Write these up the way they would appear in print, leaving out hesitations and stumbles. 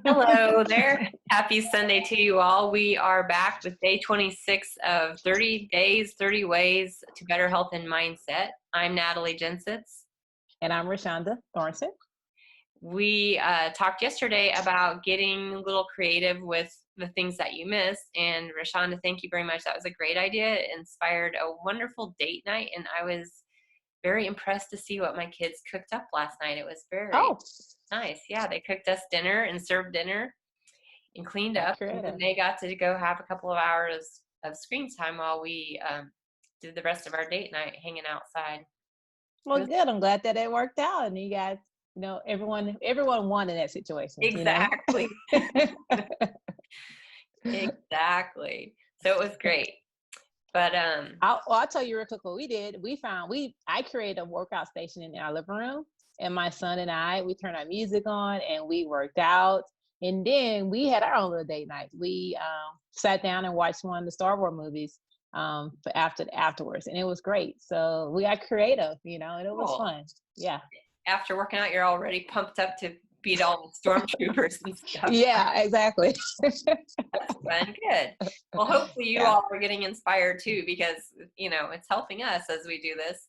Hello there. Happy Sunday to you all. We are back with day 26 of 30 days, 30 ways to better health and mindset. I'm Natalie Gensits. And I'm Reshaunda Thornton. We talked yesterday about getting a little creative with the things that you miss. And Reshaunda, thank you very much. That was a great idea. It inspired a wonderful date night. And I was very impressed to see what my kids cooked up last night. It was very nice. Yeah, they cooked us dinner and served dinner and cleaned up. And then they got to go have a couple of hours of screen time while we did the rest of our date night hanging outside. Well, good. I'm glad that it worked out, and you guys, everyone won in that situation. Exactly. Exactly. So it was great. But I'll tell you real quick what we did. I created a workout station in our living room, and my son and we turned our music on and we worked out. And then we had our own little date night. We sat down and watched one of the Star Wars movies afterwards, and it was great. So we got creative, and it was fun. Yeah. After working out, you're already pumped up to beat all the stormtroopers and stuff. Yeah, exactly. That's fun. Good. Well, hopefully you all are getting inspired too, because it's helping us as we do this.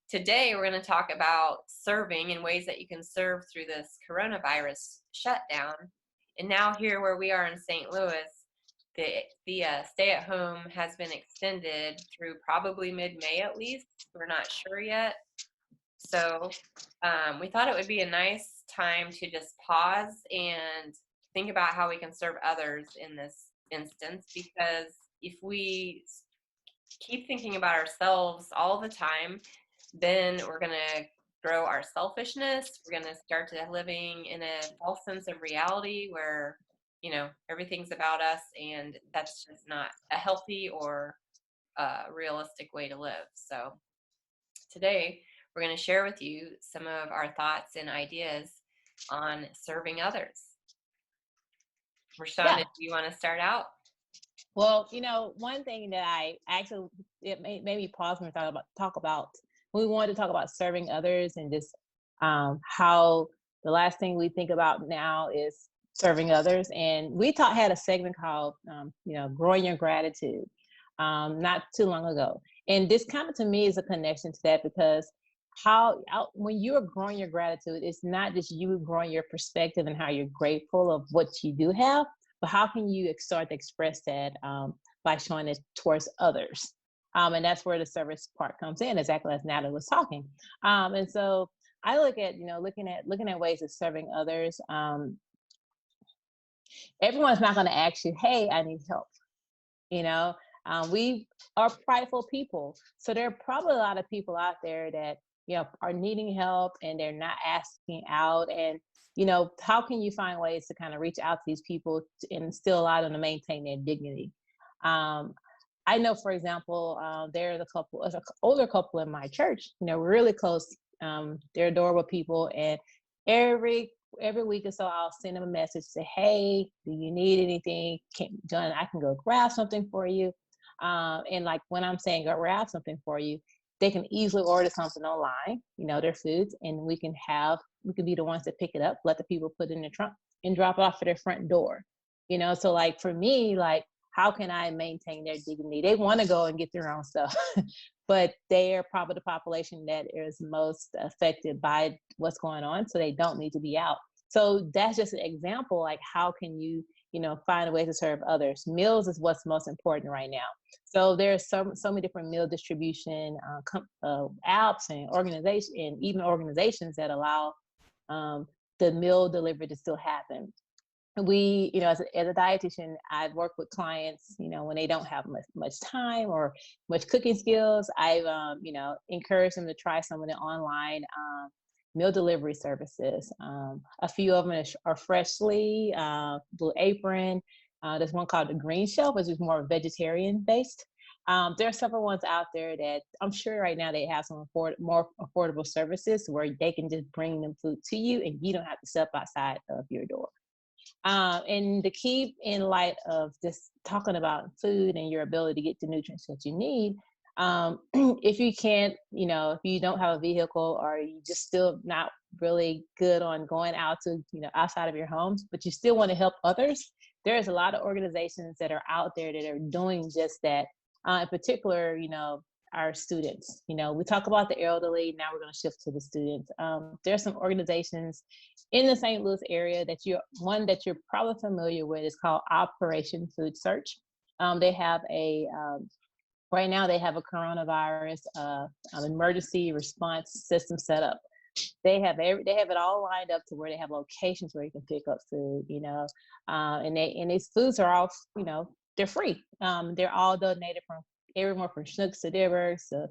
Today we're going to talk about serving and ways that you can serve through this coronavirus shutdown. And now here where we are in St. Louis, the stay-at-home has been extended through probably mid-May at least. We're not sure yet. So we thought it would be a nice time to just pause and think about how we can serve others in this instance, because if we keep thinking about ourselves all the time, then we're going to grow our selfishness. We're going to start to living in a false sense of reality where, everything's about us, and that's just not a healthy or realistic way to live. So today we're going to share with you some of our thoughts and ideas on serving others. Reshaunda, do you want to start out? Well, one thing that it made me pause when we wanted to talk about serving others, and just how the last thing we think about now is serving others. And we had a segment called, growing your gratitude, not too long ago. And this kind of, to me, is a connection to that, because when you are growing your gratitude, it's not just you growing your perspective and how you're grateful of what you do have, but how can you start to express that by showing it towards others? And that's where the service part comes in, exactly as Natalie was talking. And so I look at, looking at ways of serving others. Everyone's not going to ask you, "Hey, I need help." We are prideful people, so there are probably a lot of people out there that are needing help and they're not asking out. And how can you find ways to kind of reach out to these people and still allow them to maintain their dignity? I know, for example, there's an older couple in my church. We're really close. They're adorable people, and every week or so I'll send them a message, say, "Hey, do you need anything? I can go grab something for you." And like when I'm saying go grab something for you, they can easily order something online, their foods, and we can be the ones that pick it up, let the people put it in the trunk and drop it off at their front door. So like for me, like, how can I maintain their dignity? They want to go and get their own stuff, but they are probably the population that is most affected by what's going on, so they don't need to be out. So that's just an example, like how can you find a way to serve others. Meals is what's most important right now. So there's so many different meal distribution apps and organizations that allow the meal delivery to still happen. We, as a dietitian, I've worked with clients, when they don't have much time or much cooking skills. I've, encouraged them to try some of the online meal delivery services. A few of them are Freshly, Blue Apron. There's one called the Green Shelf, which is more vegetarian based. There are several ones out there that I'm sure right now they have some more affordable services where they can just bring them food to you and you don't have to step outside of your door. And the key, in light of just talking about food and your ability to get the nutrients that you need, If you can't, if you don't have a vehicle or you just still not really good on going out to, outside of your homes, but you still want to help others, there's a lot of organizations that are out there that are doing just that. In particular, our students. We talk about the elderly. Now we're going to shift to the students. There's some organizations in the St. Louis area that you're probably familiar with. Is called Operation Food Search. They have right now they have a coronavirus emergency response system set up. They have it all lined up to where they have locations where you can pick up food, and these foods are all, they're free. They're all donated from everywhere from Schnucks to Deerbergs to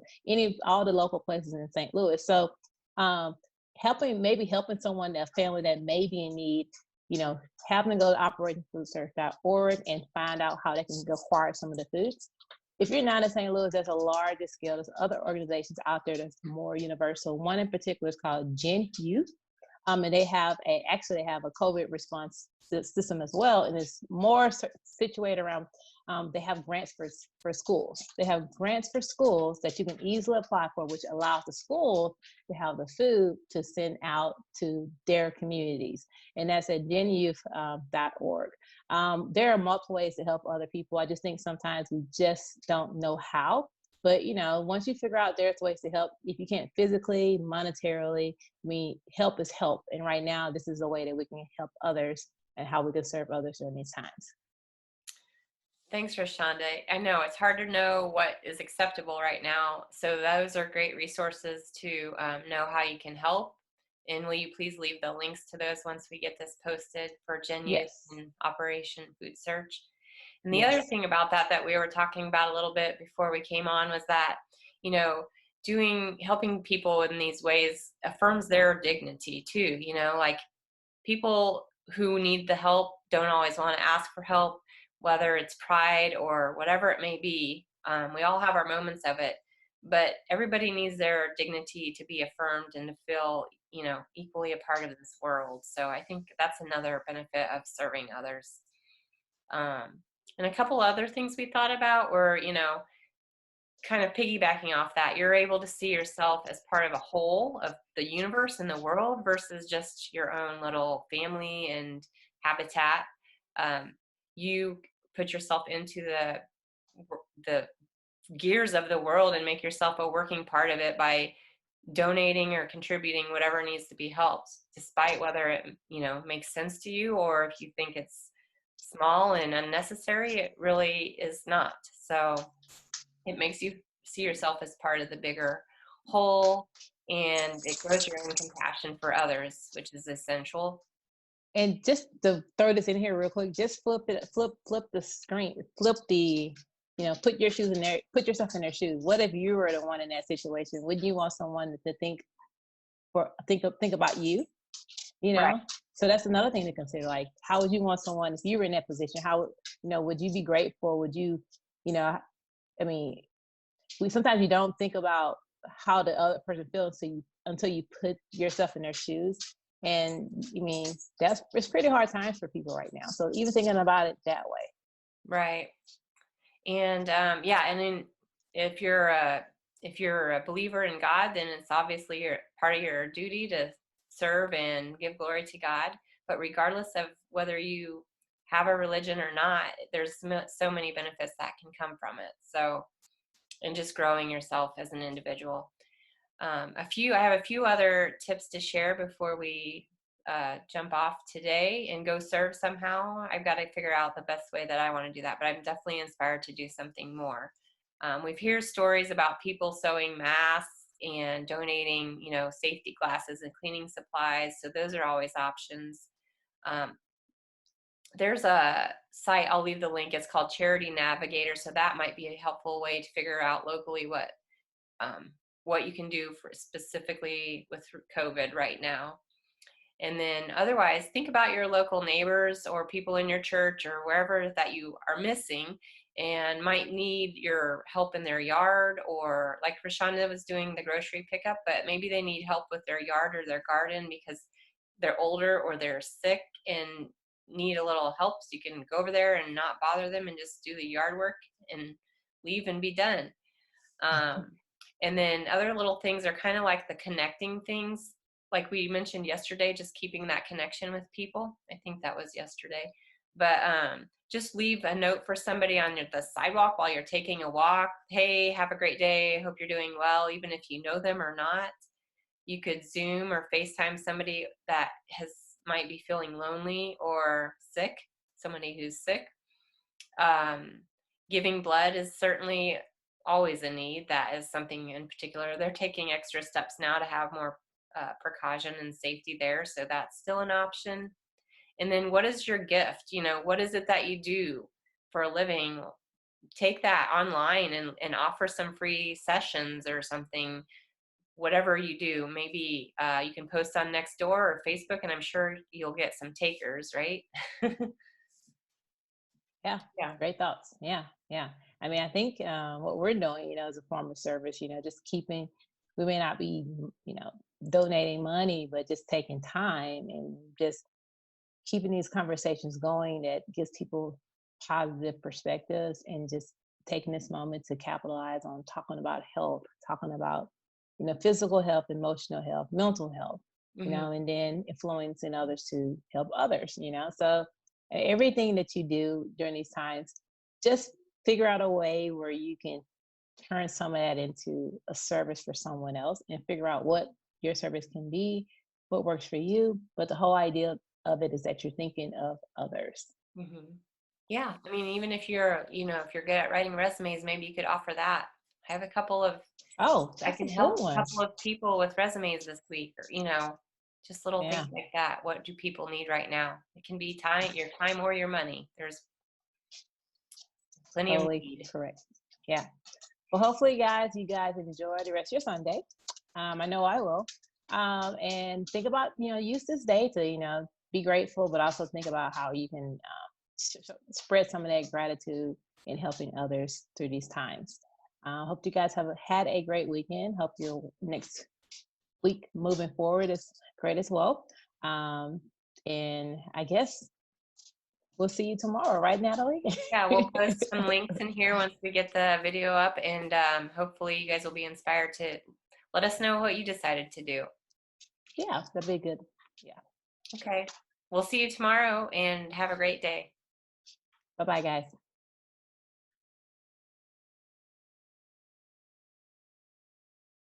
all the local places in St. Louis. So helping someone, a family that may be in need, having to go to operationfoodsearch.org and find out how they can acquire some of the foods. If you're not in St. Louis, there's a larger scale. There's other organizations out there that's more universal. One in particular is called Gen Youth. And they have a COVID response system as well. And it's more situated around, they have grants for schools. They have grants for schools that you can easily apply for, which allows the school to have the food to send out to their communities. And that's at genyouth.org. There are multiple ways to help other people. I just think sometimes we just don't know how. But, once you figure out there's ways to help, if you can't physically, monetarily, help is help. And right now, this is a way that we can help others and how we can serve others during these times. Thanks, Reshaunda. I know it's hard to know what is acceptable right now. So those are great resources to know how you can help. And will you please leave the links to those once we get this posted for Gen Youth and Operation Food Search? And the other thing about that we were talking about a little bit before we came on was that, helping people in these ways affirms their dignity too. Like people who need the help don't always want to ask for help, whether it's pride or whatever it may be. We all have our moments of it, but everybody needs their dignity to be affirmed and to feel, equally a part of this world. So I think that's another benefit of serving others. And a couple other things we thought about were, kind of piggybacking off that, you're able to see yourself as part of a whole of the universe and the world versus just your own little family and habitat. You put yourself into the gears of the world and make yourself a working part of it by donating or contributing whatever needs to be helped, despite whether it, makes sense to you or if you think it's small and unnecessary. It really is not. So it makes you see yourself as part of the bigger whole, and it grows your own compassion for others, which is essential. And just to throw this in here real quick, just flip the screen, put your shoes in there, put yourself in their shoes. What if you were the one in that situation? Would you want someone to think about you? Right. So that's another thing to consider. Like, how would you want someone, if you were in that position, how, would you be grateful? Would you, sometimes you don't think about how the other person feels until you put yourself in their shoes. And it's pretty hard times for people right now. So even thinking about it that way. Right. And and then if you're a believer in God, then it's obviously part of your duty to serve and give glory to God. But regardless of whether you have a religion or not, there's so many benefits that can come from it. So, and just growing yourself as an individual. I have a few other tips to share before we jump off today and go serve somehow. I've got to figure out the best way that I want to do that, but I'm definitely inspired to do something more. We've heard stories about people sewing masks and donating, safety glasses and cleaning supplies. So those are always options. There's a site, I'll leave the link. It's called Charity Navigator. So that might be a helpful way to figure out locally what you can do for specifically with COVID right now. And then otherwise, think about your local neighbors or people in your church or wherever that you are missing and might need your help in their yard, or like Reshaunda was doing the grocery pickup, but maybe they need help with their yard or their garden because they're older or they're sick and need a little help. So you can go over there and not bother them and just do the yard work and leave and be done. And then other little things are kind of like the connecting things, like we mentioned yesterday, just keeping that connection with people. I think that was yesterday. But just leave a note for somebody on the sidewalk while you're taking a walk. Hey, have a great day. Hope you're doing well, even if you know them or not. You could Zoom or FaceTime somebody that might be feeling lonely or sick, somebody who's sick. Giving blood is certainly always a need. That is something in particular. They're taking extra steps now to have more precaution and safety there, so that's still an option. And then what is your gift? What is it that you do for a living? Take that online and offer some free sessions or something. Whatever you do, maybe you can post on Nextdoor or Facebook, and I'm sure you'll get some takers, right? Yeah, Yeah. great thoughts. Yeah, yeah. I mean, I think what we're doing, as a form of service, just keeping, we may not be, donating money, but just taking time and just keeping these conversations going that gives people positive perspectives, and just taking this moment to capitalize on talking about health, talking about, physical health, emotional health, mental health, Mm-hmm. and then influencing others to help others, So everything that you do during these times, just figure out a way where you can turn some of that into a service for someone else, and figure out what your service can be, what works for you. But the whole idea of it is that you're thinking of others. Mm-hmm. Yeah, I mean, even if you're good at writing resumes, maybe you could offer that. I have a couple of, Oh, I that's a can good help a one. couple of people with resumes this week, or just little things Yeah, like that. What do people need right now? It can be time, your time or your money. There's plenty of totally need. correct. Yeah. Well, hopefully, you guys enjoy the rest of your Sunday. I know I will. And think about, use this day to, be grateful, but also think about how you can spread some of that gratitude in helping others through these times. Hope you guys have had a great weekend. Hope your next week moving forward is great as well. And I guess we'll see you tomorrow, right, Natalie? Yeah, we'll post some links in here once we get the video up, and hopefully you guys will be inspired to let us know what you decided to do. Yeah, that'd be good. Yeah. Okay. We'll see you tomorrow, and have a great day. Bye-bye, guys.